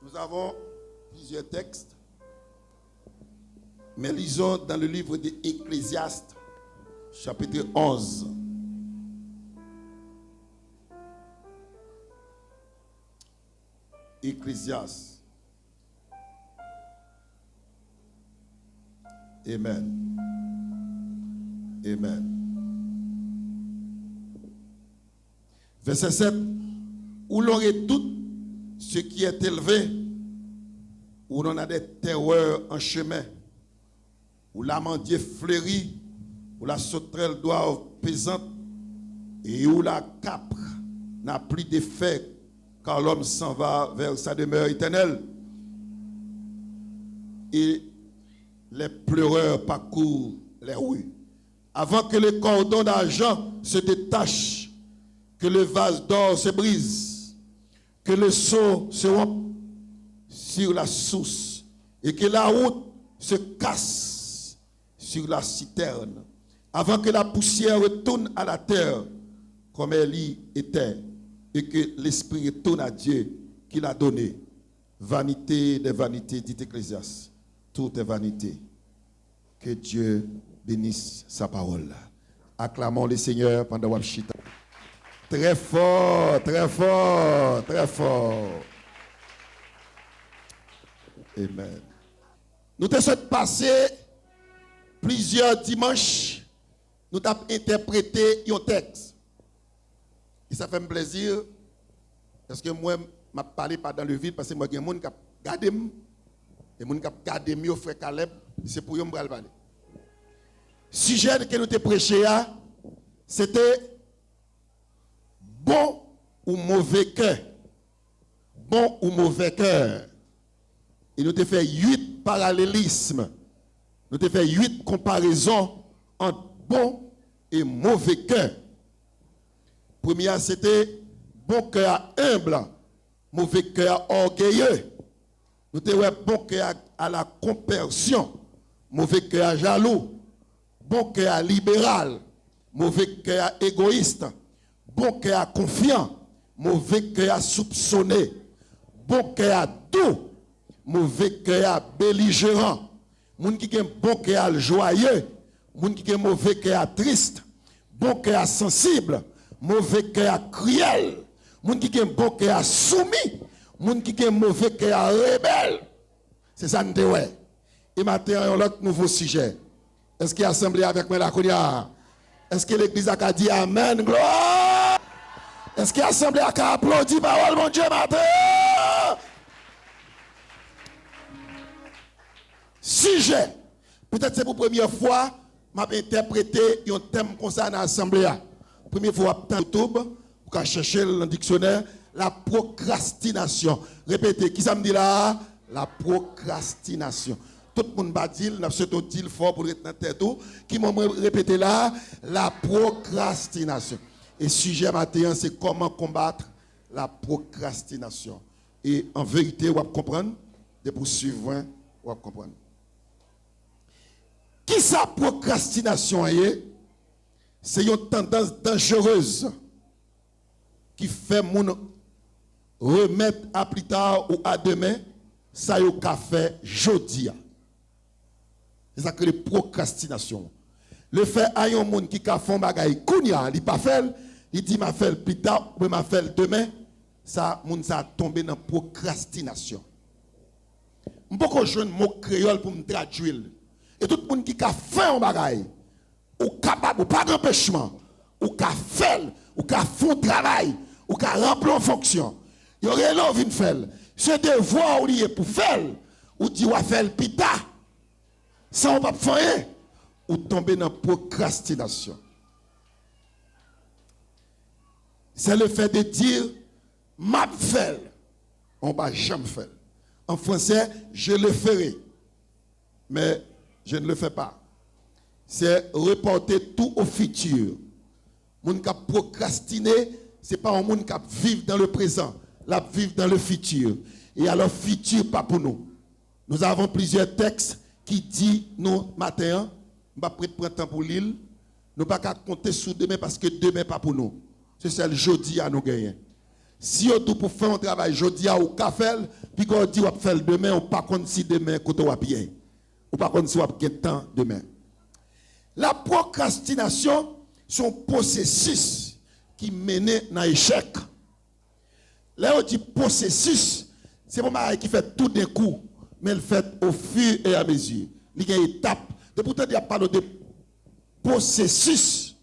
Nous avons plusieurs textes, mais lisons dans le livre d'Ecclésiaste, chapitre 11. Ecclésiaste. Amen. Amen. Verset 7. Où l'on est tout ce qui est élevé, où l'on a des terreurs en chemin, où l'amandier fleurit, où la sauterelle doit pesante, et où la capre n'a plus d'effet, car l'homme s'en va vers sa demeure éternelle. Et les pleureurs parcourent les rues. Avant que le cordon d'argent se détache, que le vase d'or se brise, que le seau se rompe sur la source et que la route se casse sur la citerne, avant que la poussière retourne à la terre comme elle y était et que l'esprit retourne à Dieu qui l'a donné. Vanité des vanités, dit Ecclésiaste. Tout est vanité. Que Dieu bénisse sa parole. Acclamons le Seigneur pendant Wapchita. Très fort, très fort, très fort. Amen. Nous te souhaitons passer plusieurs dimanches, nous avons interprété un texte. Et ça fait un plaisir, parce que moi, je ne parle pas dans le vide, parce que moi, il y a des gens qui regardent, et des gens qui regardent mieux, frère Caleb, c'est pour eux que je vais parler. Le sujet que nous avons prêché, c'était bon ou mauvais cœur. Bon ou mauvais cœur. Et nous avons fait 8 parallélismes. Nous avons fait 8 comparaisons entre bon et mauvais cœur. Première, c'était bon cœur humble, mauvais cœur orgueilleux. Nous avons bon cœur à la compersion, mauvais cœur jaloux. Bon cœur libéral, mauvais cœur égoïste. Bon cœur confiant, mauvais cœur soupçonné. Bon cœur doux, mauvais cœur belligérant. Moun qui a bon cœur joyeux, moun qui a mauvais cœur triste. Bon cœur sensible, mauvais cœur cruel. Moun qui a bon cœur soumis, moun qui a mauvais cœur rebelle. C'est ça nous te ouais. Et maintenant, on a un autre nouveau sujet. Est-ce qu'il y a assemblé avec moi la Kounia? Est-ce que l'église a dit Amen, gloire? Est-ce qu'il y a assemblé à applaudir parole, mon Dieu, matin? Sujet. Peut-être c'est pour la première fois, m'a interprété un thème comme ça dans l'assemblée. Première fois, dans YouTube, vous pouvez chercher dans le dictionnaire, la procrastination. Répétez, qui ça me dit là? La procrastination. Tout le monde va dire, nous avons dit fort pour être dans tête, qui m'a répété là, la procrastination. Et sujet matin, c'est comment combattre la procrastination. Et en vérité, vous allez comprendre, de poursuivre, vous allez comprendre. Qui sa procrastination est? C'est une tendance dangereuse qui fait mon remettre à plus tard ou à demain, ça y a fait jeudi. C'est ça que la procrastination. Le fait à un monde qui a fait bagaille kounya, il pas fait, il dit m'a fait plus tard ou m'a fait demain, ça monde ça tombé dans procrastination. On peut joindre mot créole pour me traduire. Et tout le monde qui a fait un bagaille ou capable ou pas d'empêchement, ou qui a fait, ou qui a fait un travail, ou qui a rempli en fonction. Il y aurait l'envie de faire. Ce devoir ou lié pour faire, ou dit ou à faire plus tard. Ça, on va faire, ou tomber dans la procrastination. C'est le fait de dire, m'a fait, on va jamais faire. En français, je le ferai, mais je ne le fais pas. C'est reporter tout au futur. Moun qui a procrastiné, ce n'est pas un monde qui vit dans le présent, la vivre dans le futur. Et alors, futur, pas pour nous. Nous avons plusieurs textes qui disent, nous, matin, nous ne pouvons pas prendre temps pour l'île, nous ne pouvons pas compter sur demain parce que demain, pas pour nous. C'est le jeudi à nous gagner. Si on tout pour faire un travail aujourd'hui ou café, puis qu'on dit on va faire demain, on pas compte si demain côté on va bien. Ou pas compte si on va gagner temps demain. La procrastination, son processus qui mène dans l'échec. Là on dit processus, c'est pas mal qui fait tout d'un coup, mais elle fait au fur et à mesure. Il y a une étape. Et pourtant il n'y a pas de processus.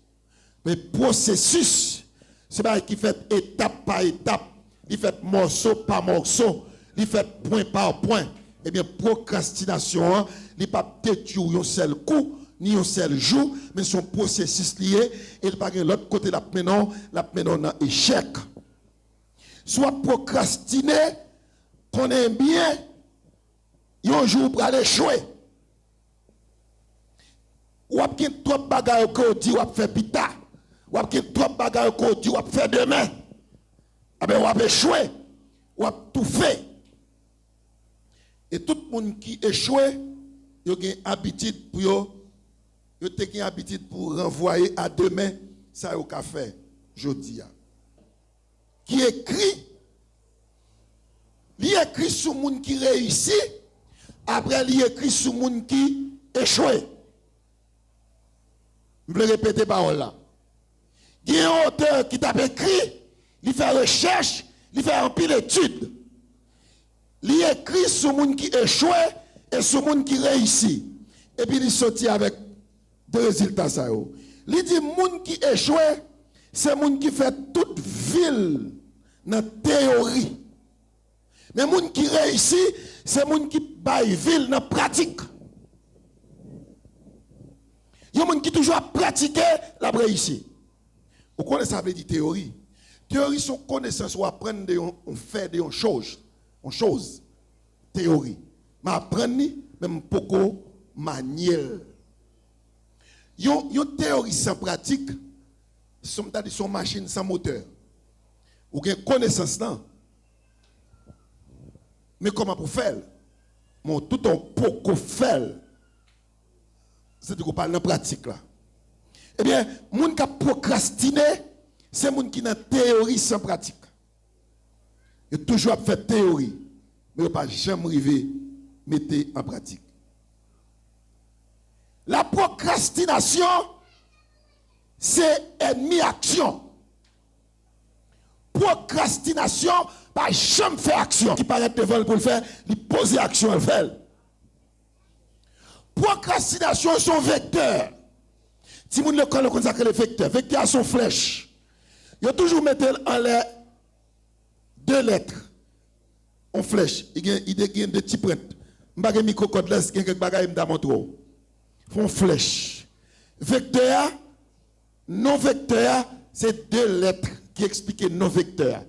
Mais processus, c'est pas qui fait étape par étape, il fait morceau par morceau, il fait point par point. Eh bien, procrastination, il n'est pas détruire un seul coup, ni un seul jour, mais son processus lié, et il pas de l'autre côté, la menon dans échec. Soit procrastiner, qu'on aime bien, un jour pour aller échouer. Ou après trop de bagages qu'on dit, ou après faire pita. Ou après trop de bagages qu'on dit, ou après faire demain. Ah ben, ou après échouer. Ou après tout fait. Et tout le monde qui échoue, il a une habitude pour renvoyer à demain, ça au café, jeudi. Qui écrit, il écrit sur le monde qui réussit, après il écrit sur le monde qui échoue. Je vais répéter parole là. Il y a un auteur qui t'a écrit, il fait recherche, il fait un pile d'études. Il écrit sur le monde qui échoue et sur le monde qui réussit. Et puis il sortit avec deux résultats. Il dit le monde qui échoue, c'est le monde qui fait toute ville dans la théorie. Mais le monde qui réussit, c'est le monde qui baille ville dans la pratique. Il y a des gens qui toujours pratiqué la réussite. Vous connaissez ça veut dire théorie. Théorie, c'est connaissance ou apprendre on fait des choses. En chose. Théorie. Mais apprendre, même beaucoup manuel. Une théorie sans pratique, c'est son machine sans moteur. Ou une connaissance là. Mais comment pour faire? Mon tout un beaucoup faire. C'est qu'on parle de pratique là. Eh bien, les gens qui procrastiné, c'est les gens qui ont théorie sans pratique. Ils ont toujours fait théorie, mais ils n'ont pas jamais arrivé à mettre en pratique. La procrastination, c'est ennemi action. Procrastination, pas jamais faire action. Qui paraît devant pour le faire, il pose action, elle fait. Procrastination, c'est un vecteur. Si vous ne connaissez pas le vecteur, vecteur a son flèche. Il a toujours mis en l'air deux lettres en flèche. Il y a des petits points. Je ne sais pas si micro-code là, il y a quelques bagages qui me font flèche. Vecteur, non vecteur, c'est deux lettres qui expliquent non vecteur.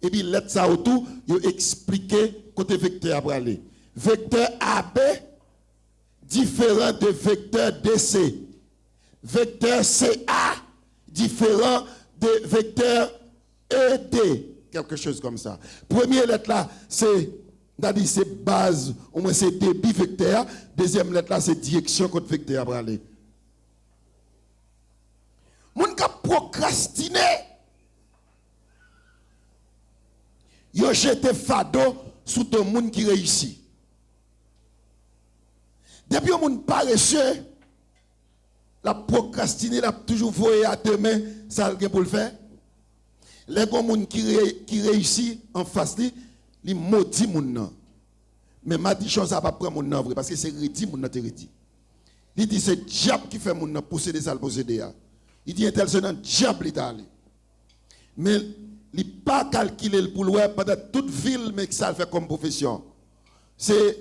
Et puis, lettre ça autour, il explique côté vecteur pour aller. Vecteur AB, différent de vecteur DC. Vecteur CA, différent de vecteur ED. Quelque chose comme ça. Première lettre là, c'est base, au moins c'est débit vecteur. Deuxième lettre là, c'est direction contre vecteur pour aller. Moun ka procrastiné, yo jeté fado sous ton monde qui réussit. Depuis un monde paresseux, la procrastiner, la toujours voyer à demain, ça a pour le faire. Les gens qui réussit en face, ils maudit mon nom. Mais ma dit chose ça va prendre mon nom vrai parce que c'est rédi mon nom te rédi. Il dit c'est diable qui fait mon nom posséder ça le posséder. Il dit tel c'est un diable l'Italie. Mais il pas calculé pour le pendant toute ville mais que ça le fait comme profession. C'est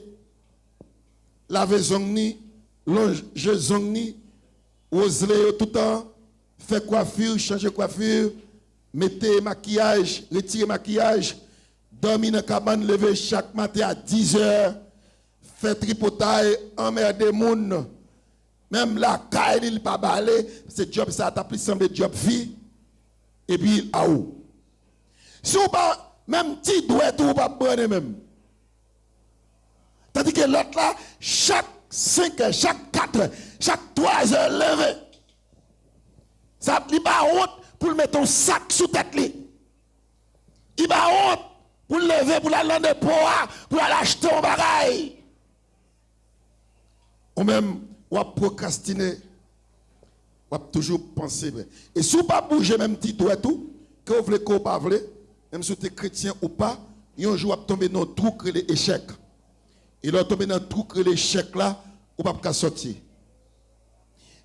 laver zongni, longer zongni, oser tout le temps, faire coiffure, changer coiffure, mettre maquillage, retirer maquillage, dormir dans la cabane, lever chaque matin à 10 heures, faire tripotaille, emmerder les gens. Même la caille, il ne pas balé, ce job ça t'a plus semblé job vie, et puis à où? Si on pas, même petit doigt, ou pas prendre même. Tandis que l'autre là, chaque 5 heures, chaque 4 heures, chaque 3 heures levé. Ça ne pas honte pour mettre un sac sous tête. Il va honte pour lever, pour aller dans le poids, pour aller acheter un bagage. Ou même, ou à procrastiner, ou à toujours penser. Et si vous ne pas bouger même petit tout et tout, que vous voulez, que vous ne pas voulez, même si vous êtes chrétien ou pas, un jour vous tomber dans un trou que l'échec. Et là, tomber dans un trou que l'échec là, vous ne pouvez pas sortir.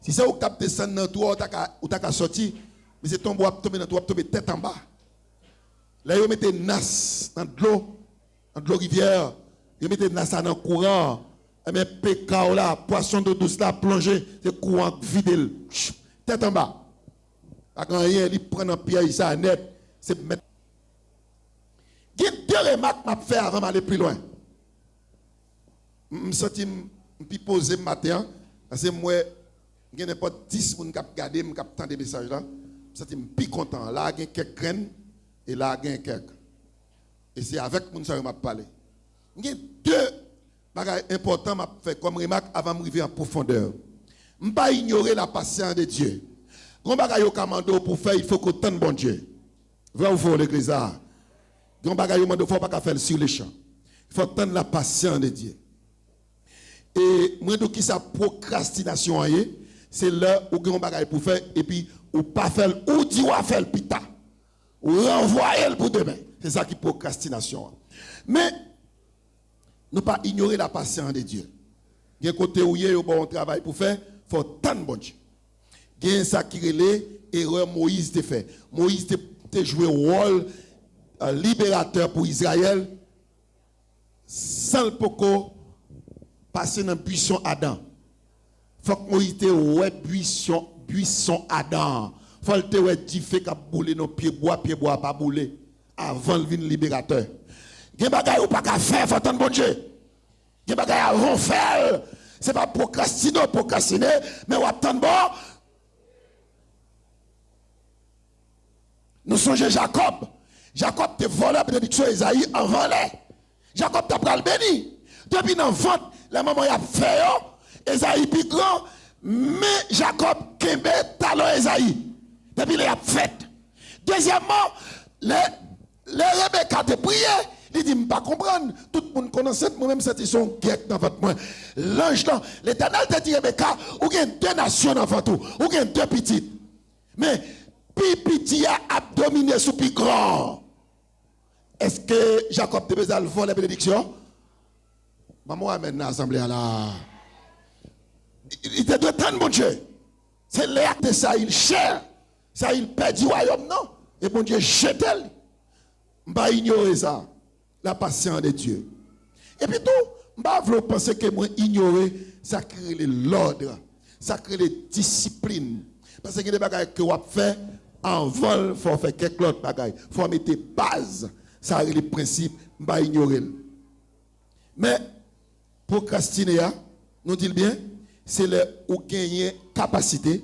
Si ça vous avez descendu dans le trou, vous avez sorti, mais c'est tomber, vous tomber dans le trou, vous tomber tête en bas. Là, vous mettez nas dans de l'eau rivière, vous mettez nas dans le courant, mais pécao là, poisson d'eau douce là, plongé, c'est courant vide, tête en bas. Quand rien, il prend un pied, ça net, c'est mettre. Il y a deux remarques que je fais avant d'aller plus loin. Je me sens un peu posé le matin, parce que moi, il y a n'importe 10 personnes qui ont regardé, qui ont entendu des messages là. Je me sens un peu content. Là, il y a quelques graines. Et là, il y a quelques. Et c'est avec mon que je vais parler. Il y a deux choses importantes que je fais comme remarque avant de m'arriver en profondeur. Je ne vais pas ignorer la patience de Dieu. Quand je vais commandé pour faire, il faut qu'on tente bon Dieu. Vrai ou faux, l'église? Quand je vais il ne faut pas faire sur les champs. Il faut tendre la patience de Dieu. Et moi, donc, qui sa procrastination, c'est là où on va pour faire, et puis, ou pas faire, ou dit ou faire le pita. Ou renvoyer pour demain. C'est ça qui est procrastination. Mais, ne pas ignorer la patience de Dieu. Il y a un côté où il y a un bon travail pour faire, il faut tendre bon Dieu. Il y a un sacré erreur Moïse t'a fait. Moïse t'a joué un rôle libérateur pour Israël sans le poco passer dans le buisson Adam. Il faut que Moïse te ouais buisson Adam. Il faut que ouais diffé qu'a boulé nos pieds bois pas boulé avant le vin libérateur. Il y a des bagages ou pas qu'à faire, il faut attendre bon Dieu. Il y a des bagages avant faire. C'est pas procrastiner, mais on attend bon. Nous songeons Jacob. Jacob te volé la bénédiction Esaïe en volé. Jacob t'a pris le béni. Depuis dans vente, la maman a fait Esaïe plus grand, mais Jacob kembe talon Esaïe. Depuis il a fait. Deuxièmement, les Rebecca te prié, il dit, je ne pas comprendre. Tout le monde connaît moi-même cette sont guette dans votre main. L'ange là, l'Éternel te dit Rebecca, ou il y a deux nations dans votre ou il y a deux petites. Mais petit a dominé sous plus grand. Est-ce que Jacob te besoin de voler la bénédiction? Maman amène l'assemblée là. Il te doit tant, mon Dieu. C'est l'acte de ça, il cher. Ça, il perd du royaume, non? Et mon Dieu, jette-le. Je ne vais pas ignorer ça. La patience de Dieu. Et puis tout, je ne vais pas penser que moi ignorer, ça crée l'ordre. Ça crée les disciplines. Parce que des bagages que vous faites en vol, il faut faire quelque autre bagages. Il faut mettre base. Ça a les principes, je ne vais pas ignorer. Mais, procrastiner, nous disons bien, c'est le où gagner capacité,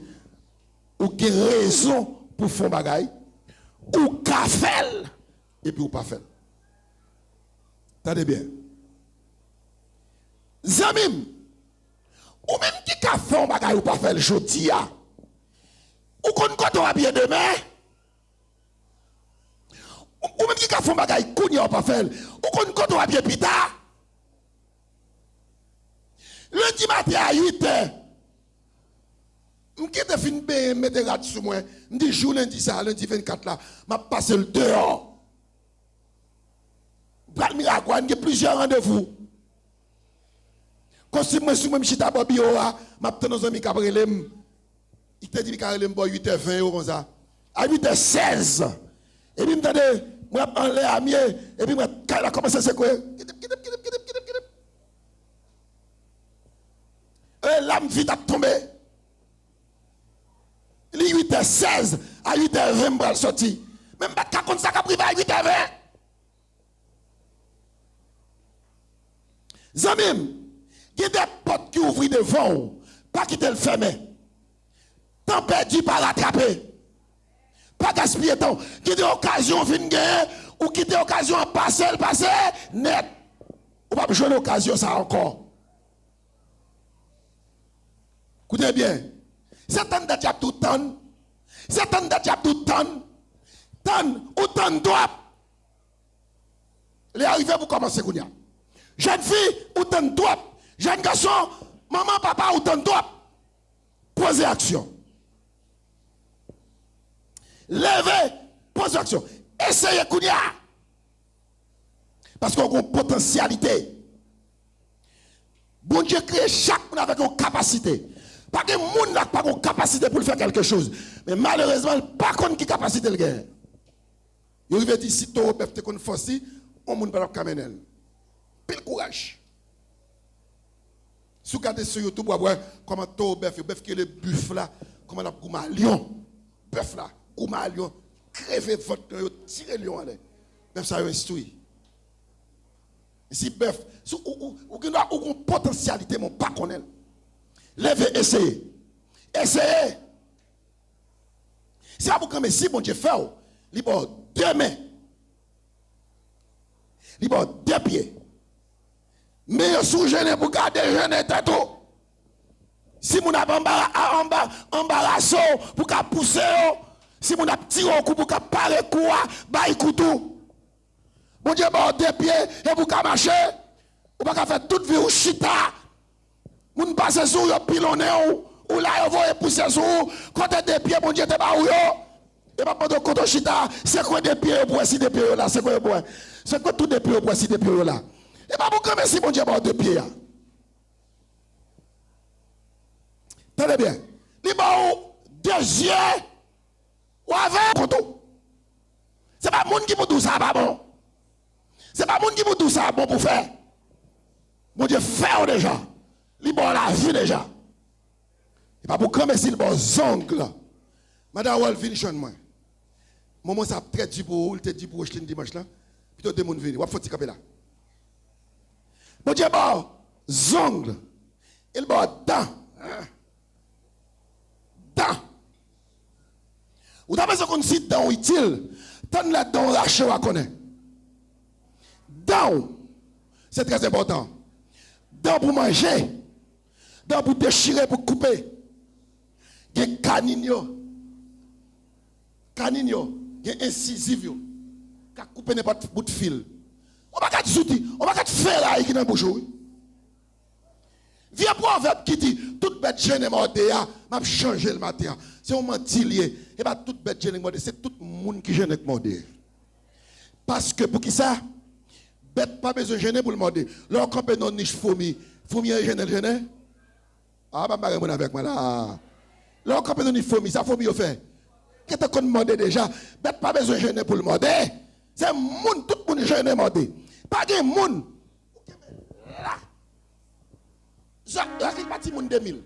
ou gagner raison pour faire bagaille, ou qu'à faire, et puis ou pas faire. Attendez bien. Zamim, ou même qui qu'a fait un bagaille ou pas faire le jeudi, ou qu'on quand on va bien demain, ou même qui qu'a fait un bagaille qu'on n'y a pas fait, ou qu'on quand on va bien plus tard. Lundi matin à 8h, je quitte fin de mettre rat sur moi. Je dis jour lundi ça, lundi 24 là, je passe le dehors. Bral Miragouane, il y a plusieurs rendez-vous. Quand je suis moi, je suis à Bobio, je suis dans un ami Cabrelem. Il te dit que je suis 8h20 comme ça. À 8h16. Et puis, je me dis, moi, je suis à mieux. Et puis, je commence à se secouer. L'âme vite à tomber. Il est 8h16 à 8h20 pour sortir. Même pas de ça qui à 8h20. Zamim, il y a des portes qui ouvrent devant, pas quitter le fermé. Temps perdu, pas rattraper. Pas gaspiller temps. Quitter l'occasion, fin gagner, ou quitter l'occasion, passer, net. Ou pas jouer l'occasion, ça encore. Écoutez bien, c'est un de tout temps. C'est un de tout temps. Tant ou tant droit. Les arrivés pour commencer. Jeune fille, ou t'en toi. Jeune garçon, maman, papa, ou t'en toi. Posez action. Levez, posez action. Essayez Kounia. Parce qu'on a une potentialité. Bon Dieu crée chaque monde avec une capacité. Pas que monde n'a pas une capacité pour faire quelque chose. Mais malheureusement, pas qu'on qui capacité le gain. Il veut dire si tu as une force, on ne peut pas camener. Pile courage. Si vous regardez sur YouTube, vous voyez comment tu as bœuf qui est le buff là, comment on a goûté à lion. Bœuf là, goûté à lion, crever votre tirer lion là. Même ça, il instruit. Si bœuf, ou une potentialité, mon pas connaît. Levez, essayez. Essayez. Si vous avez si bon Dieu fait, il y a 2 mains. Il y a 2 pieds. Mais sous gêné pour garder gêné tête. Si vous avez embarrassé pour pousser, si vous avez tiré au coup pour parer quoi, bah écoute tout. Bon Dieu, bon 2 pieds et vous pouvez marcher. Vous pouvez faire toute vie ou chita. Vous passez sur le pilonné ou là, vous pousser sur quand 2 pieds, bon Dieu, t'es pas où yo. Et pas de côté chita, c'est quoi 2 pieds pour si 2 pieds là, c'est quoi pour. C'est quoi tous 2 pieds pour si 2 pieds là. Et pas beaucoup mais si bon Dieu, bon 2 pieds. Tenez bien. Il y a 2 yeux ou avec côté. C'est pas monde qui peut tout ça, pas bon. C'est pas monde qui peut tout ça bon pour faire. Mon Dieu, faire déjà. Il bon la vie déjà. Et pas pour cramer s'il bon zongle. Madame Wall finition moi. Maman ça très dit pour il te dit pour acheter dimanche là. Puis tout le monde venir. Ou faut ti camper là. Mon Dieu bon zongle. Il bon dent. Dent. Ou t'as besoin qu'on cite dent utile. Tant la dent raché à connaître. Dent. C'est très important. Dent pour manger. Dent pour déchirer, pour couper. Il y a canine. Canine, il y a incisive. Qui couper n'importe bout de fil. On va pas te souti, on va pas te faire là qui dans bouche. Viens proverbe qui dit toute bête gênée mordée m'a changé le matin. C'est un mentilier. Et pas toute bête gênée mordée, c'est tout le monde qui gêne mordée. Parce que pour qui ça? Bête pas besoin de gêner pour le morder. Leur campé non niche fourmi. Fourmi est gêné. Ah, bah, bah, avec moi là. Leur campé non niche fourmi. Ça fourmi au fait. Qu'est-ce que tu morder déjà? Bête pas besoin de gêner pour le morder. C'est monde, tout le monde gêné morder. Pas de monde. Là. Là, c'est parti monde 2000.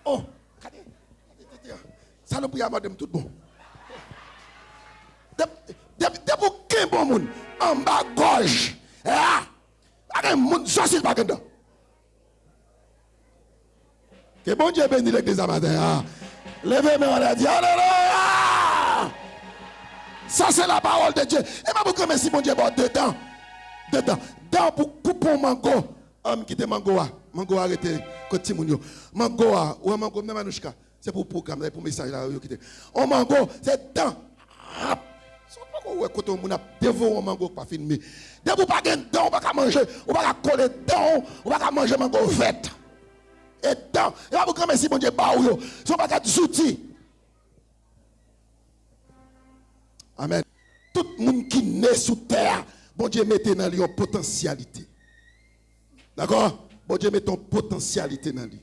Oh, ça nous prière madame tout bon. De pour qu'un bon monde en bas gauche. Ah, un monde sorcier pas dedans. Que bon Dieu bénisse l'église à matin. Levez-moi, on a dit alléluia. Ça c'est la parole de Dieu. Et pas pour merci bon Dieu bon dedans. Dedans pour couper un mango. Homme qui te mango arrêté côté mounio. Mango ou mango même Anouchka. C'est pour programme pour message là yo quitter. On mango c'est dedans. Si on pas côté moun a dévoré un mango pas filmé. Dès vous pas dedans, on pas manger, on pas coller dedans, on pas manger mango vert. Et dedans, et pas pour merci bon Dieu ba ou yo. Si on pas outils. Amen. Tout le monde qui naît sous terre, bon Dieu mettez dans lui une potentialité. D'accord? Bon Dieu met ton potentialité dans lui.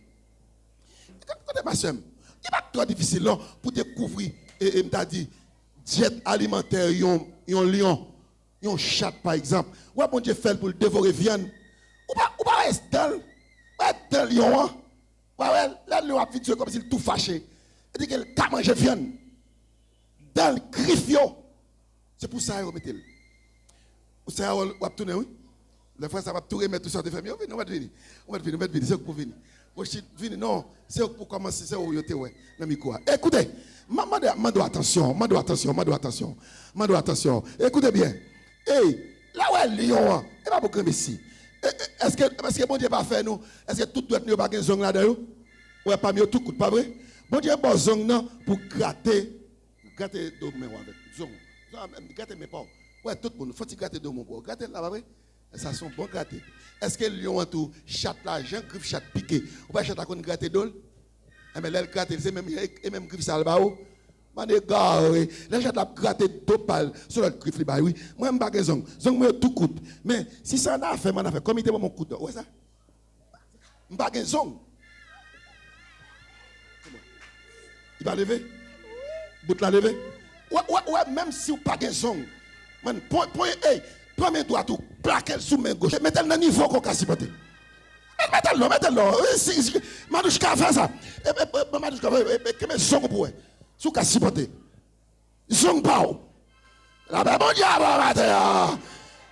Écoutez ma soeur, il n'est pas trop difficile là, pour découvrir, et m'a dit, diète alimentaire, un lion, un chat par exemple. Ou bon Dieu fait pour le dévorer viande. Ou pas rester dans le lion. Là, le lion a fait comme s'il tout fâché. Il dit qu'il a mangé viande. Dans le griffio. C'est pour ça qu'il remet. Vous savez, vous tourner, oui? Les fois, ça va tout remettre tout ça de famille. On va venir. C'est pour venir. Non, c'est pour commencer. C'est où vous êtes, ouais. Écoutez, mando attention. Écoutez bien. Hey, là où est le lion, il va beaucoup ici. Est-ce que bon Dieu pas fait nous? Est-ce que tout doit être pas zong là-dedans? Ouais, pas mieux tout coûte, pas vrai? Bon Dieu bon zong non pour gratter de mes avec zong. Gratter mes pas. Ouais, tout le monde, faut-il gratter de mon bois. Gratter là, pas vrai? Ça sont bons gratter. Est-ce que le lion en tout, chatte là, j'ai griffe chatte piqué. Ou pas chatte à qu'on gratter d'ol? Mais là, le gratter, c'est même, et même griffe ça là-bas. Mané gars, oui. Là, j'ai gratté deux pales sur le griffe là-bas, oui. Moi, je ne sais pas zong, moi, tout coûte. Mais si ça n'a fait, m'en a fait. Comme il était mon coup de. Ouais, ça? Je ne sais pas zong. Il va lever? Bout la lever? Ouais, même si vous n'avez pas zong. Man, premier doigt tout, plaquer sous main gauche. Mettez-le dans le niveau qu'on casse poter. Mettez-le. Madouchka fait ça. Madouchka fait, que mes zong pour sous casse poter. Zong pao. La paix mon diable matin.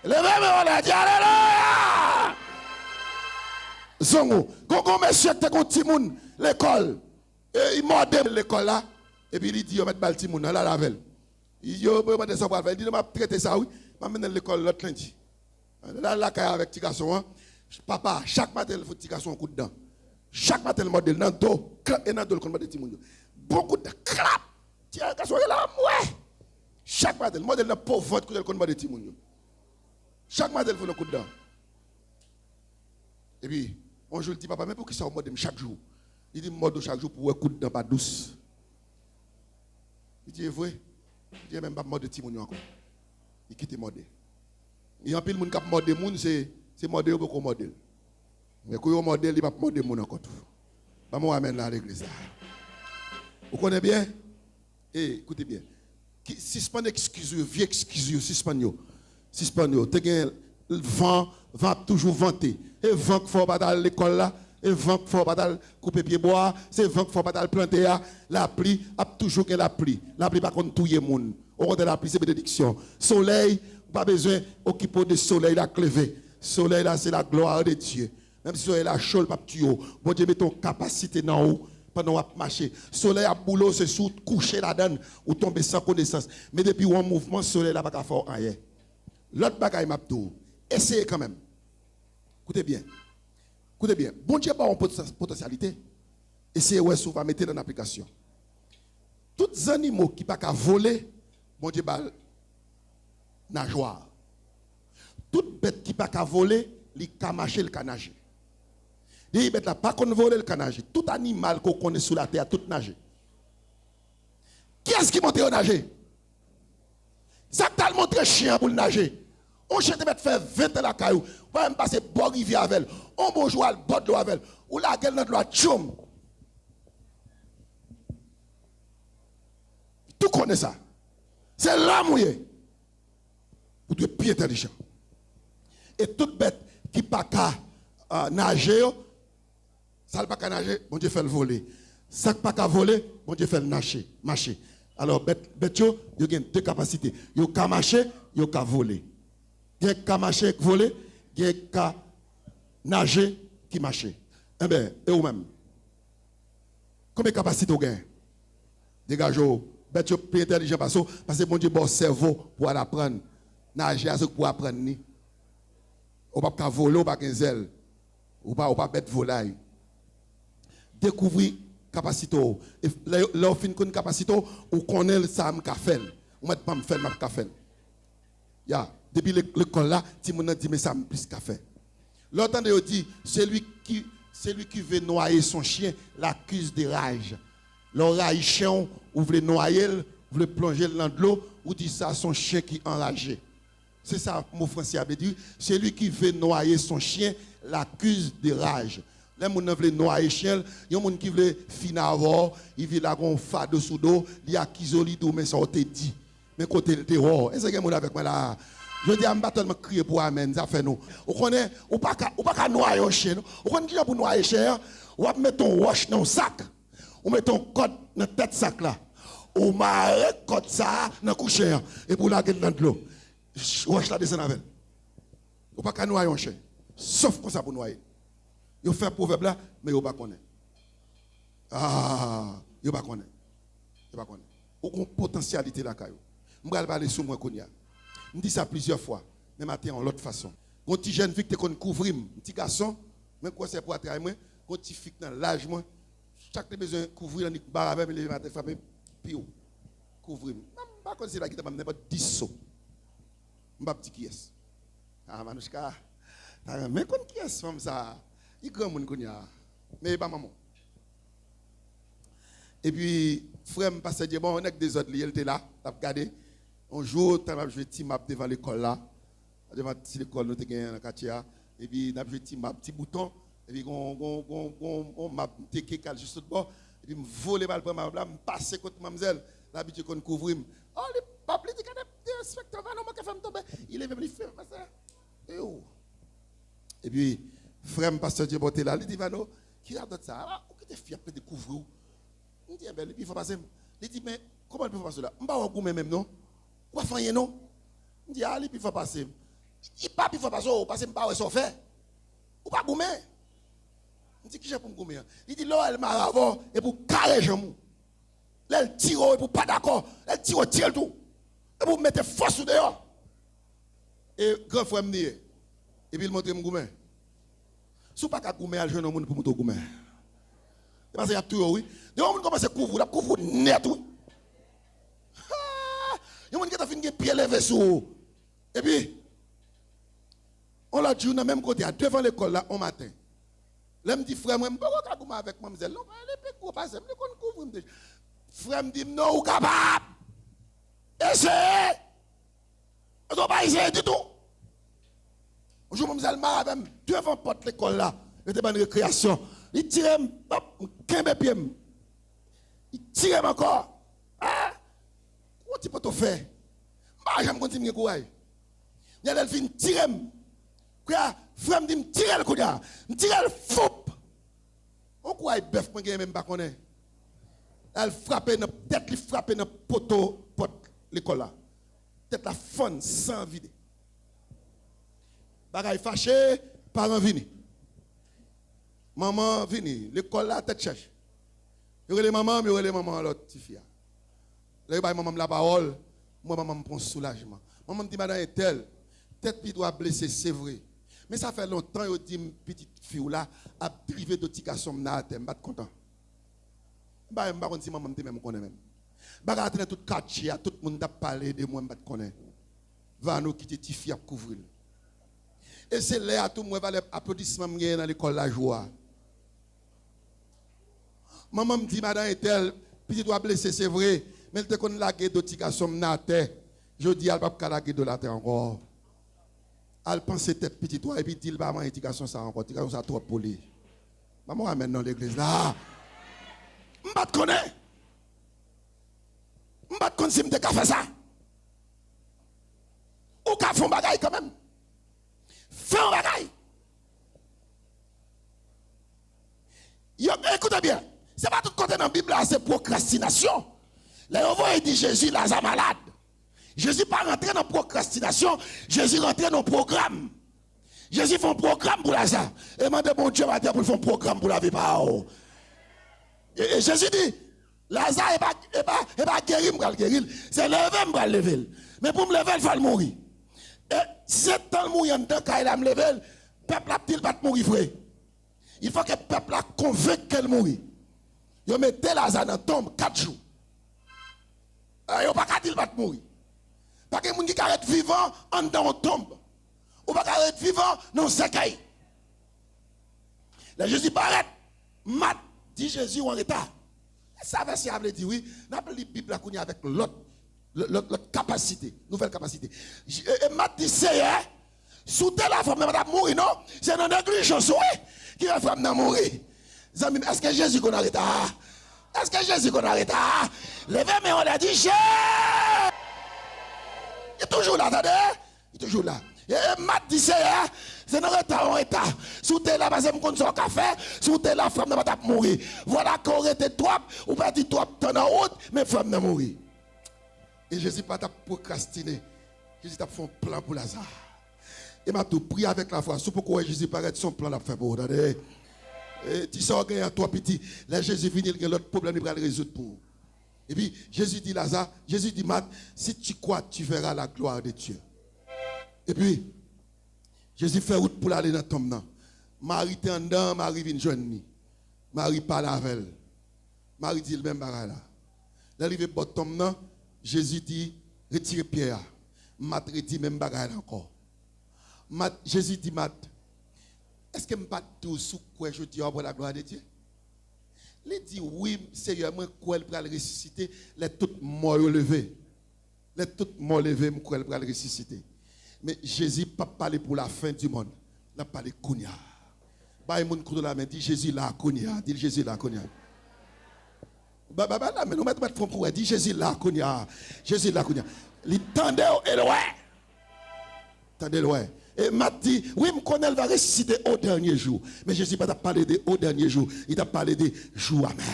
Levez-moi, on a dit alléluia. Zongo. Gongo monsieur te kon timoun l'école. Et il m'a demandé l'école là. Et puis il dit, on met bal timoun là la veille. Il dit, on va ça pour faire. Il dit, on va traiter ça, oui. Je vais mettre l'école l'autre lundi. Là, avec petit garçon, papa, chaque matin, il faut petit garçon un coup de dent. Chaque matin, le modèle, dans le dos, et dans le dos, le modèle timoun. Beaucoup de clap. Tiens, garçon, il est là, ouais. Chaque matin, le modèle, le pauvre, le modèle timoun. Chaque matin, il faut le coup de dent. Et puis, on joue le dit, papa, mais pour qui ça au modèle chaque jour? Il dit, mode chaque jour pour un coup de dent pas douce. Il dit, vrai. Il dit, même pas mode de timoun encore. Il quitte le modèle. Il y a un peu de monde qui a modèle, c'est modèle ou pas modèle. Mais quand il y a un modèle, il va pas modèle encore. Pas moi amène là à l'église. Vous connaissez bien? Écoutez bien. Suspendez excuse, vieux excuse, suspendez. Suspendez. Le vent va toujours vanter. Et le vent qu'il faut pas dans l'école là. Et le vent qu'il faut pas dans couper pied bois. C'est le vent qu'il faut pas dans planter là. La pluie a toujours que la pluie. La pluie pas contre tout le monde. Au contraire, la pluie c'est bénédiction. Soleil, pas besoin d'occuper de soleil là clevé. Soleil là c'est la gloire de Dieu. Même si soleil là chaud pas tu haut. Bon Dieu met ton capacité dans haut pendant qu'on marcher. Soleil à boulot c'est sous coucher là-dedans ou tomber sans connaissance. Mais depuis un mouvement soleil là pas faire rien. L'autre bagaille m'a tout. Essayez quand même. Écoutez bien. Écoutez bien. Bon Dieu pas en potentialité. Essayez ouais souvent mettre dans l'application. Tous les animaux qui pas qu'à voler, bon Dieu ba nageoire. Toute bête qui pas qu'à voler, li ka marcher, le nager. Les bêtes là pas qu'on voler le nager. Tout animal qu'on connaît sous la terre tout nager. Qui est-ce qui monte au nager? Ça t'a montré chien pour le nager. On chien te met faire 20 ans la caillou. On va même passer bord rivière avec elle. On bonjour al bord de l'eau avec elle. Ou la gueule notre loi tchoum. Tout connaît ça. C'est l'homme mouillé. Vous devez bien intelligent. Et toute bête qui pas qu'à nager, ça ne pas qu'à nager, bon Dieu fait le voler. Ça ne pas qu'à voler, bon Dieu fait le marcher. Alors bête yo, yo gen deux capacités. Yo ka marcher, yo ka voler. Gen ka marcher voler, gen ka nager qui marcher. Eh bien, et ou même. Combien de capacités vous gagnez? Dégagez-vous. Bête yo plus intelligent parce que bon Dieu bon cerveau pour apprendre. Nager pour apprendre ni. Ou pas voler, ou pas qu'un zèle. Ou pas bête volaille. Découvrir capacité. Et là on fin une capacité ou connaît ça m'a fait. Ou met pas me faire m'a fait. Ya, depuis l'école là, ti moun dit mais ça me plus qu'a fait. L'autre on dit celui qui veut noyer son chien l'accuse de rage. Le rage chien ou veut noyer, veut plonger dans de l'eau ou dit ça son chien qui enragé. C'est ça, mon français avait dit. Celui qui veut noyer son chien l'accuse de rage. Les gens qui veulent noyer chien, il y a des gens qui veulent finir, ils veulent avoir fade sous l'eau, ils accusent l'idou, mais ça te dit. Mais côté le terror, est-ce que vous avez avec moi là? Je dis à me crier pour Amen, ça fait nous. Vous connaissez, ou pas noyer un chien. Vous connaissez qui pour noyer chien? Ou mettre ton wash dans le sac. Ou mettre ton code dans la tête sac là. Ou marrer code ça dans le coucher. Et pour la gueule dans l'eau. Wash la descend avec. Ou pas noyer un chien. Sauf comme ça pour noyer. Vous faites un proverbe là, mais vous ne connaissez pas. Vous ne connaissez pas. Vous avez une potentialité là. Je vais parler sur moi. Je dis ça plusieurs fois. Mais maintenant, en l'autre façon. Quand petit jeune fille qui te couvrir, petit garçon, même quoi c'est pour attraire moi, quand petit fille dans l'âge moi, chaque besoin de couvrir dans bar avec les matin frapper pio. Couvrir. Pas comme c'est là qui t'a même pas 10 sauts. M'pa petit qui est. Ah Manouchka. Mais quand qui est comme ça, il grand monde connait. Mais pas maman. Et puis frère me passait dire bon on est des autres, il était là, t'as regardé. Un jour, tu as joué team map devant l'école là. Devant l'école, nous avons gagné dans le quartier. Et puis, nous avons joué team map, petit bouton. Et puis, on m'a déqué juste au bord. Et puis, je volé mal pour ma là, je passe contre mademoiselle. L'habitude qu'on couvre. Oh, les papes, les inspecteurs, non, moi, qui fait me tomber. Il est venu faire ça. Et puis, frère, me pasteur Dieu, là, il dit, Vano, qui a d'autre ça? Ou qui te fier de couvrir? Il dit, ben, il faut passer. Il dit, mais comment il peut faire cela? Je ne vais pas goûter même, non? Ou pas faire non? Il dit, allez, puis il faut passer. Il pas, puis il faut passer, parce que je ne vais pas faire. Ou pas goûter. Il dit, qui j'ai pour me goûter? Il dit, là, elle m'a avant, et pour carrer jamou. Là, elle tire, et pour pas d'accord. Elle tire tout. Et pour mettre force sous dehors. Et grand frère me dit, et puis il montre mon goûter. Si vous ne pouvez pas goûter, elle jeune homme pour me goûter. Parce qu'il y a tout, oui. De on commence à couvrir net, oui. Il y a des gens qui ont pied levé sur. Et puis, on l'a dit, même côté, devant l'école, là, au matin. Là, me dit, frère, moi, je ne peux pas goûter avec moi. Je dis, non, je ne peux pas passer. Je ne frère me dit, non, vous êtes capable. Essayez. Vous n'avez pas essayé du tout. Un jour, je me dis, devant la porte de l'école, là, il était une récréation. Il tire, il pied. Il tire encore. Ah, comment tu peux te faire? Je vais continuer à courir. Il y a des filles qui tirent. Frère me dit, tire le coup. Je tire le foup. Pourquoi il bœuf, je ne même pas connaître. Elle frappe dans tête, il frappe dans poteau, porte l'école là. Tête la fun sans vide. Bagaille fâché, parents vini. Maman vini, l'école là, tête cherche. Il y a les mamans, mais il y a les mamans l'autre petite fille. Là, il y a maman la parole, moi maman me prend soulagement. Maman me dit madame est telle, tête qui doit blesser, c'est vrai. Mais ça fait longtemps que dit petite fille là a privé de petit garçon na terre, je suis content. Je ne sais pas si maman me dit même connaît même. Baga atteindre tout quartier, tout le monde a parlé de moi, je connais. Va nous quitter petite fille à couvrir. Et c'est là tout le monde va les applaudissements dans l'école la joie. Maman me dit, madame est telle, petit doit blesser, c'est vrai, mais elle te connaît la guerre de petit garçon na terre. Je dis, elle ne va pas la guerre de la terre encore. Elle pense tête petit doigt et puis dit, maman, petit garçon ça encore, petit garçon ça trop poli. Maman amène dans l'église là. Je ne connais pas. Je ne connais pas si je fais ça. Ou qu'à faire un bagaille quand même. Fais un bagaille. Écoutez bien. Ce n'est pas tout côté dans la Bible, c'est procrastination. Là, on voit, il dit Jésus, Lazare malade. Jésus n'est pas rentré dans la procrastination, Jésus est rentré dans le programme. Jésus fait un programme pour Lazare. Et demande mon Dieu va dire pour faire un programme pour la vie. Et Jésus dit, Lazare n'est pas guéri, je vais guérir. C'est lever, je vais lever. Mais pour me lever, il faut mourir. Et si c'est temps de mourir en temps, quand il a me lever, le peuple a-t-il pas mourir, frère? Il faut que le peuple a convaincu qu'elle mourit. Il met Lazare dans la tombe 4 jours. Il n'y a pas qu'à dire qu'il va mourir. Parce que les gens qui arrêtent vivant en dans une tombe. Ou pas arrêter vivant dans un cercueil. Là, Jésus paraît. Mat dit Jésus en retard. Ça va si vous dit oui. Nous avons la Bible avec l'autre capacité, nouvelle capacité. Et Mat dit c'est sous la femme de mourir, non? C'est dans négligence, oui, qui va femme de mourir. Est-ce que Jésus qu'on arrête? Est-ce que Jésus qu'on arrête? Levez, mais on a dit Jésus. Il est toujours là, attendez. Il est toujours là. Et Mat dit c'est dans retard, en retard. Sous t'es là, parce que je me café, sous t'es là, femme ne va pas mourir. Voilà qu'on aurait été toi, ou pas dit toi, t'en as route, mais femme ne mourir. Et Jésus pas t'a procrastiné. Jésus t'a fait un plan pour Lazare. Et m'a tout pris avec la foi. C'est pourquoi Jésus paraît son plan l'a fait pour vous. Et tu sors à toi petit. Là Jésus finit l'autre problème, il va le résoudre pour. Et puis Jésus dit Lazare, Jésus dit Marc, si tu crois, tu verras la gloire de Dieu. Et puis Jésus fait route pour aller dans le tombe. Marie était en dedans, Marie vient joindre. Marie parle avec elle. Marie dit le même bagage là. L'arrivée au tombe, Jésus dit, retirez Pierre. Mat dit même bagage encore. Jésus dit, Mat, est-ce que je ne pas tout sous quoi je dis pour la gloire de Dieu? Il dit, oui, sérieusement, quoi elle va ressusciter, les toutes morts levées. Les toutes morts levées, quoi elle va ressusciter. Mais Jésus n'a pas parlé pour la fin du monde. Il a parlé Kounia. Bah, il y a la main, dit Jésus là, Kounia. Dit Jésus là, Kounia. Bah, là, mais nous mettons pas pour dit Jésus là, Kounia. Jésus là, Kounia. Il tendait et loin. Tendez loin. Et m'a dit, oui, je connais, elle va ressusciter au dernier jour. Mais Jésus n'a pas parlé de au dernier jour. Il a parlé de jour à même.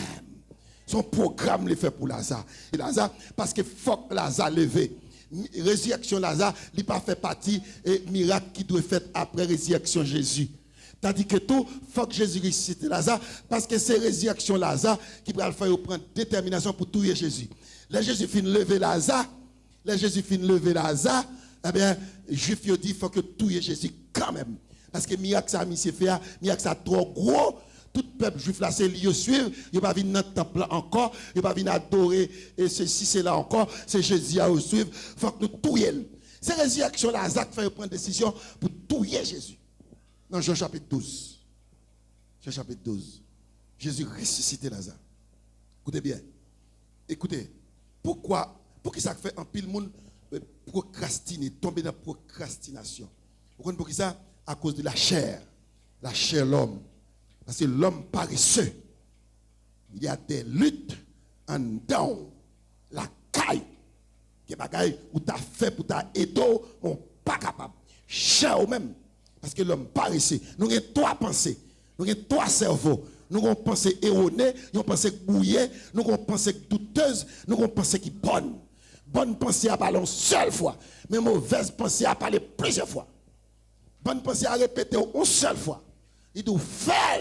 Son programme le fait pour Lazare. Et Lazare, parce que faut que Lazare levé. Résurrection Lazare, il n'a pas fait partie et miracle qui doit être fait après résurrection Jésus. Tandis que tout, faut que Jésus ressuscite Lazare, parce que c'est résurrection Lazare qui va le faire prendre détermination pour tuer Jésus. Là, Jésus finit lever Lazare. Là, Jésus finit lever Lazare. Eh bien, les Juifs ont dit qu'il faut que tuer Jésus quand même. Parce que miracle ça a mis ses faire, miracle ça trop gros. Tout peuple juif là, c'est lui suivre. Il ne va pas venir dans le temple encore. Il ne va pas venir adorer. Et ceci, c'est là encore. C'est Jésus à suivre. Il faut que nous tuions. C'est la résurrection Lazare qui fait prendre décision pour tuer Jésus. Dans Jean chapitre 12. Jean chapitre 12. Jésus ressuscité Lazare. Écoutez bien. Écoutez. Pourquoi ça fait un pile monde procrastiner, tomber dans la procrastination? Pourquoi pour qui ça? À cause de la chair. La chair l'homme. Parce que l'homme paresseux, il y a des luttes en dedans, la caille, qui est bagaille où tu as fait pour ta édo, on pas capable. Cher ou même, parce que l'homme paresseux, nous avons trois pensées, nous avons trois cerveaux, nous avons pensée erronée, nous avons pensée bouillée, nous avons pensée douteuse, nous avons pensée qui bonne. Bonne pensée à parler une seule fois, mais mauvaise pensée à parler plusieurs fois. Bonne pensée à répéter une seule fois. Il doit faire.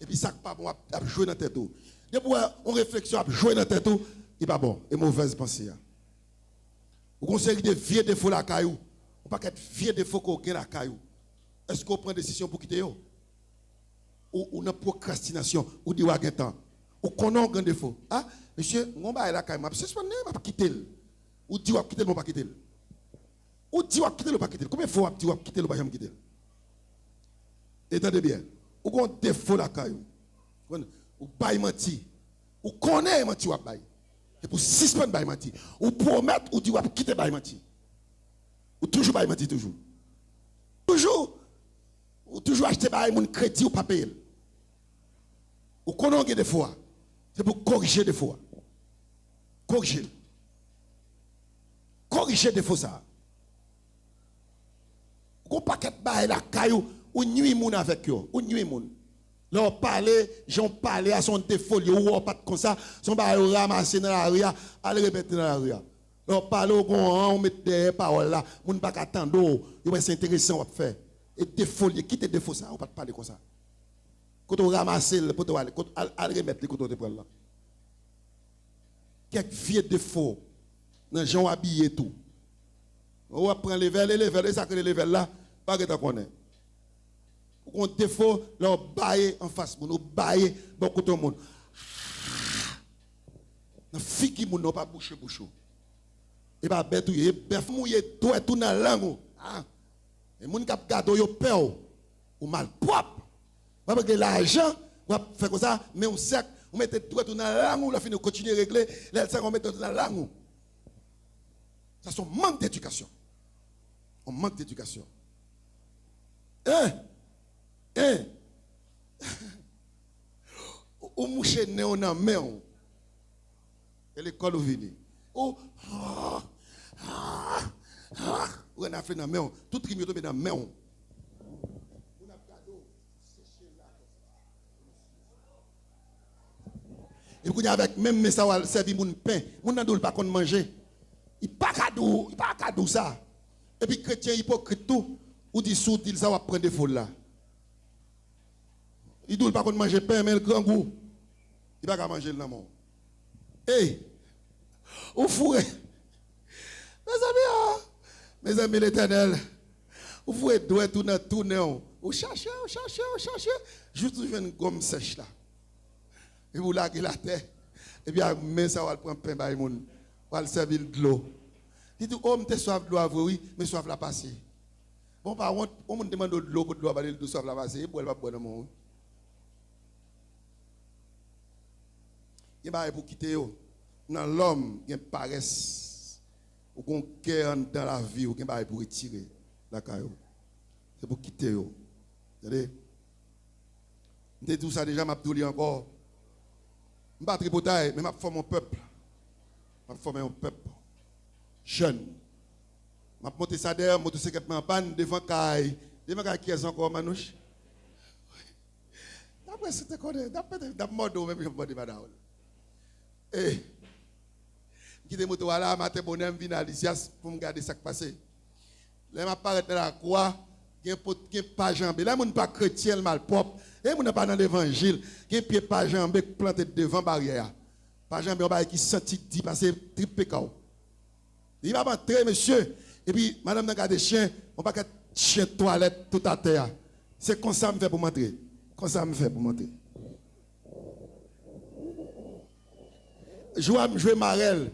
Et puis ça pas bon à jouer dans tête tout. Depuis on réflexion à jouer dans tête tout, il pas bon et mauvaise pensée. Vous conseillez de vieux défauts la caillou. Ou pas qu'être vieux défauts qu'on gagne la caillou. Est-ce qu'on prend décision pour quitter yo? Ou une procrastination ou dit wa temps. Ou connaît un grand défaut. Ah, monsieur, on va la caillou, c'est pas pas quitter. Ou dit wa quitter, on pas quitter. Ou dit wa quitter, on pas quitter. Combien de fois dit wa quitter, on pas jamais quitter? Entendez bien. Ou qu'on défaut la caillou. Ou bail menti. Ou connaît menti ou bail. Et pour suspendre bail menti. Ou promettre ou dire ou quitter bail menti. Ou toujours bail menti toujours. Toujours. Ou toujours acheter bail mon crédit ou pas payer. Ou connaît des fois. C'est pour corriger des fois. Corriger. Corriger des fois ça. Ou pas qu'être bail la caillou. Ou nuit moun avec eux, ou nuit moun. Là, j'en parlais à son défaut, ou pas comme ça, son bail ramasser dans la rue, aller répéter dans la rue. Là, parler on met des paroles là, moun pas attendre, c'est intéressant à faire. Et défaut, quitte défaut ça, on pas parler comme ça. Quand on ramasse le poteau, aller remettre les côtés de prendre là. Quelques vieux défauts, dans gens habillés tout. On va prendre les verres, et ça que les verres là, pas que tu connais. On défaut, là, on baille en face, on baille beaucoup de monde. Dans fille qui moun pas bouche. Et pas bête et bœuf mouillé tout dans la langue. Ah. Et moun qui gado yo peur ou mal propre. Pas avec de l'argent, on va faire comme ça, mais on sec, on met tout dans la langue, la fin de continuer à régler, là ça on met tout dans la langue. Ça c'est un manque d'éducation. On manque d'éducation. Ou mouche néo nan main. Et l'école ou vini. Ou on a fait dans main. Tout qui me tombe dans main. Et puis avec même mais ça va servir mon pain. Mon nan doule pas qu'on manger. Il pas cadeau ça. Et puis chrétien hypocrite tout ou dit sous il ça va prendre des folles là. Il doit pas manger pain mais le grand goût. Il va pas manger le namon. Hey, au fourré. Mes amis l'Éternel, Vous doit tourner, vous cherchez, juste vous une gomme sèche là. Et vous laguez la terre. Et puis, mais ça va prendre pain par monde, va le servir de l'eau. Il dit, oh, m'te soif de l'eau, oui, mais soif la passer. Bon, par contre, on me demande de l'eau, de l'eau, de soif la passer, pour elle va boire dans mon. Il va pour quitter, dans l'homme, il y a une paresse, ou qu'on cœur dans la vie, ou qu'il va pour retirer la caillou. C'est pour quitter. Vous savez? Je tout ça déjà, je vais encore. Je ne vais pas tripoter, mais je vais former mon peuple. Je vais former mon peuple. Jeune. Je vais monter ça derrière, motocyclette en panne, devant Kaï. Devant Kaï qui est encore, Manouche. D'après ce que tu connais, d'après mode, même je me dis, madame. Et, je quitte moto là, matin bonhomme, je viens à Lysias pour me garder ça qui passe. Là, je m'apparais dans la croix, il y a un pas jambé. Là, je ne suis pas chrétien, mal propre. Et je ne suis pas dans l'évangile. Il y a un pied pas jambé planté devant la barrière. Pas jambé, on va qui senti dit passer triple cao. Il va entrer, monsieur. Et puis, madame n'a gardé chien, on va pas chien toilette tout à terre. C'est comme ça que je fais pour m'entrer. Comme ça que je fais pour m'entrer. Jouer Marel.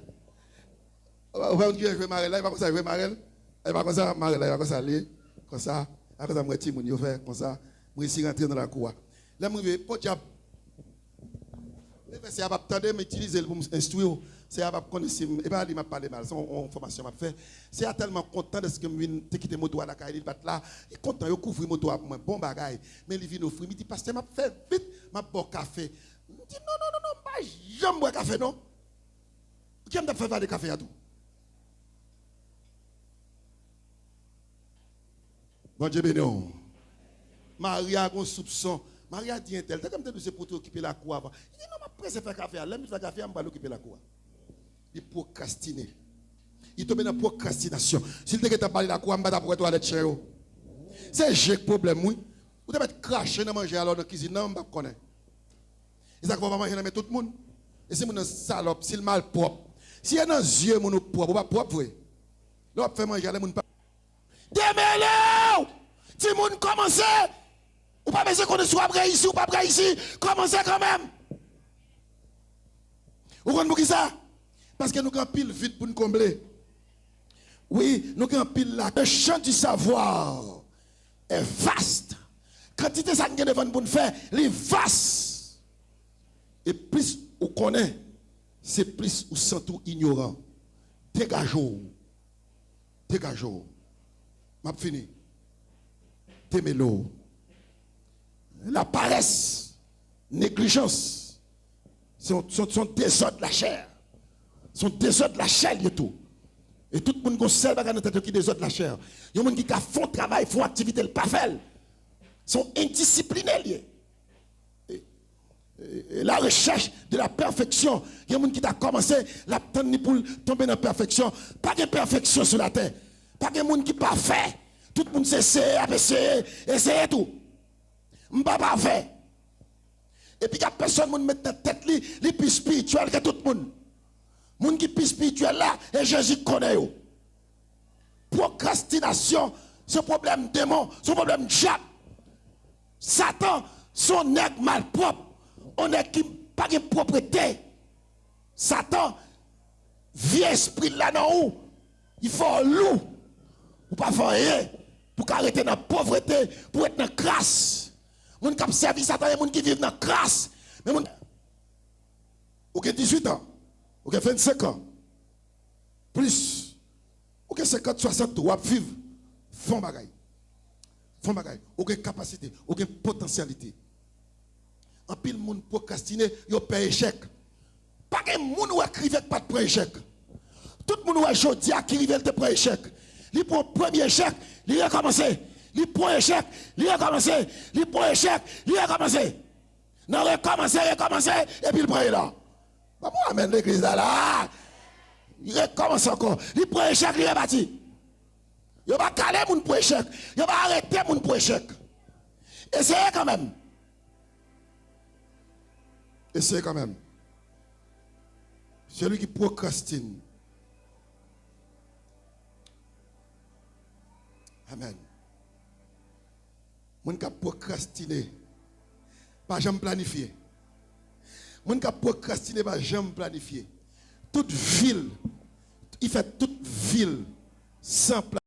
On va jouer Marel. Là, il va comme ça jouer Marel. Il va comme ça, Marel. Il va comme ça aller. Comme ça. Après ça, je vais me faire comme ça. Je vais essayer rentrer dans la cour. Là, je vais pas dire. C'est à pas attendre, mais utiliser pour m'instruire. C'est à pas connaître. Et pas il m'a parlé mal. C'est une formation m'a fait. C'est tellement content de ce que je viens de quitter moto à la caille. Il va là. Il est content. Il couvre moto à moi. Bon bagaille. Mais il vient offrir. Il dit pasteur, m'a fait vite. M'a boire café. Il dit non. Pas jamais boire café non. Qui m'a fait de café à tout? Bon Dieu béni. Maria a un soupçon. Maria dit un tel. T'as comme tu pour t'occuper la cour avant. Il dit non, je presse faire café. Là, je fais café, je vais occuper la cour. Il procrastine. Il tombe dans la procrastination. S'il te dit parlé de la cour, je vais pour toilette chez vous. C'est un problème, oui. Vous devez cracher dans manger alors dans la cuisine. Non, je ne connais pas. Et ça, va manger dans tout le monde. Et si mon salope, si le mal propre. Si il y a dans les yeux, mon propre, pas propre, oui. Là, on fait manger, les gens pas. Démêlez! Si les gens commencent, ou pas besoin qu'on soit prêt ici ou pas prêt ici, commencez quand même. Vous comprenez pour ça? Parce que nous avons pile vite pour nous combler. Oui, nous avons pile là. Le champ du savoir est vaste. Quantité ça nous devant pour nous faire, il est vaste. Et plus on connaît, c'est plus on sent tout ignorant. Dégageons. Dégageons. M'a fini. Témélo. La paresse, négligence, sont désordre de la chair. Sont désordre de la chair et tout. Et tout le monde qui sait dans tête qui désordre de la chair. Il y a des gens qui font travail, font activité, le pas fait. Sont indisciplinés. Et la recherche de la perfection. Il y a des gens qui ont commencé la tendre pour tomber dans la perfection. Pas de perfection sur la terre. Pas de gens qui sont parfaits. Tout le monde essaie, essayer tout. Je ne suis pas parfait. Et puis il y a personne qui met dans la tête, les plus spirituels que tout le monde. Les gens qui sont plus spirituels là, et Jésus connaît. Procrastination, ce problème démon, ce problème diable. Satan, son nègre mal propre. On est qui pas de propriété. Satan, vieux esprit là dans où? Il faut un loup. Ou pas faire rien. Pour arrêter dans la pauvreté, pour être dans la grâce. Les gens qui servent Satan, les gens qui vivent dans la grâce. Mais vous avez 18 ans, vous avez 25 ans, plus, vous avez 50, 60, vous avez vivre, font bagaille. Font bagaille. Vous avez capacité, vous avez potentialité. En pile, monde procrastiner, vous avez échec. Pas de monde qui écrivait pas de prendre échec. Tout le monde qui a aujourd'hui qui écrivait de prendre échec. Il prend le premier échec, il a commencé. Il prend échec, il a commencé. Il prend échec, il a commencé. Non, recommencer, et puis il prend là. Bon, amène l'église là. Il recommence encore. Il prend échec, il est bâti. Il va caler mon pour échec. Il va arrêter mon pour échec. Essayez quand même. Essayez quand même. Celui qui procrastine. Amen. Moun ka procrastiner, pas jamais planifier. Moun ka procrastiner, pas jamais planifier. Toute ville, il fait toute ville sans planifier.